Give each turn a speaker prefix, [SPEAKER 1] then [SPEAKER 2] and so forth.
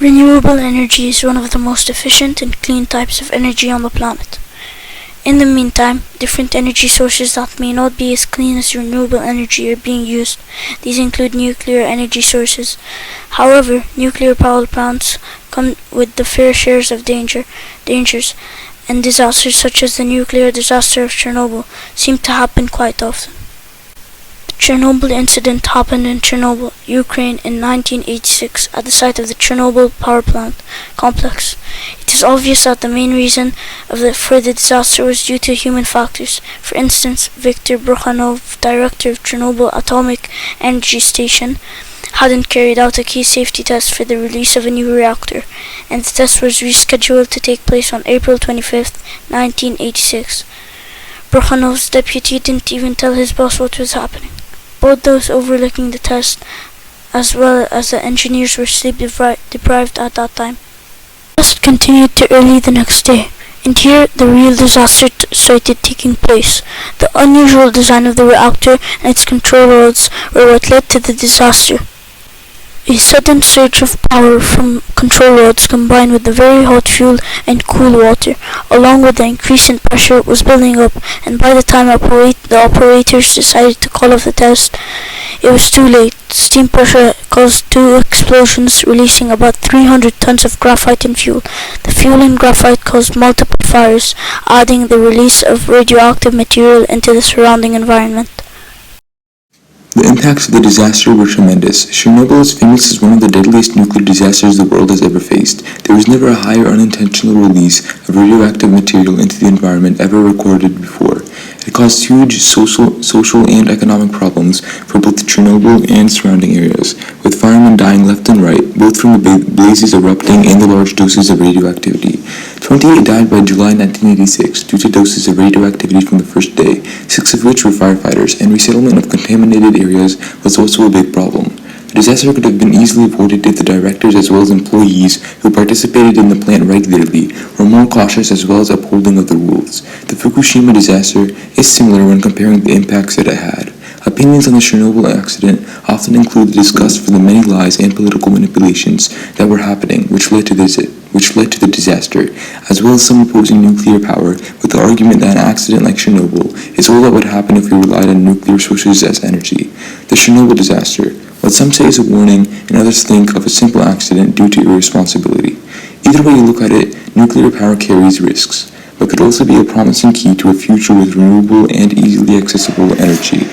[SPEAKER 1] Renewable energy is one of the most efficient and clean types of energy on the planet. In the meantime, different energy sources that may not be as clean as renewable energy are being used. These include nuclear energy sources. However, nuclear power plants come with the fair shares of dangers, and disasters such as the nuclear disaster of Chernobyl seem to happen quite often. The Chernobyl incident happened in Chernobyl, Ukraine in 1986 at the site of the Chernobyl power plant complex. It is obvious that the main reason for the disaster was due to human factors. For instance, Viktor Brukhanov, director of Chernobyl Atomic Energy Station, hadn't carried out a key safety test for the release of a new reactor, and the test was rescheduled to take place on April 25, 1986. Brukhanov's deputy didn't even tell his boss what was happening. Both those overlooking the test as well as the engineers were sleep deprived at that time. The test continued to early the next day, and here the real disaster started taking place. The unusual design of the reactor and its control rods were what led to the disaster. A sudden surge of power from control rods combined with the very hot fuel and cool water, along with the increase in pressure, was building up, and by the time the operators decided to call off the test, it was too late. Steam pressure caused two explosions, releasing about 300 tons of graphite and fuel. The fuel and graphite caused multiple fires, adding the release of radioactive material into the surrounding environment.
[SPEAKER 2] The impacts of the disaster were tremendous. Chernobyl is famous as one of the deadliest nuclear disasters the world has ever faced. There was never a higher unintentional release of radioactive material into the environment ever recorded before. It caused huge social and economic problems for both Chernobyl and surrounding areas, with firemen dying left and right, both from the blazes erupting and the large doses of radioactivity. 28 died by July 1986 due to doses of radioactivity from the first day, 6 of which were firefighters, and resettlement of contaminated areas was also a big problem. The disaster could have been easily avoided if the directors as well as employees who participated in the plant regularly were more cautious as well as upholding of the rules. The Fukushima disaster is similar when comparing the impacts that it had. Opinions on the Chernobyl accident often include the disgust for the many lies and political manipulations that were happening which led to the disaster, as well as some opposing nuclear power with the argument that an accident like Chernobyl is all that would happen if we relied on nuclear sources as energy. The Chernobyl disaster, what some say is a warning and others think of a simple accident due to irresponsibility. Either way you look at it, nuclear power carries risks, but could also be a promising key to a future with renewable and easily accessible energy.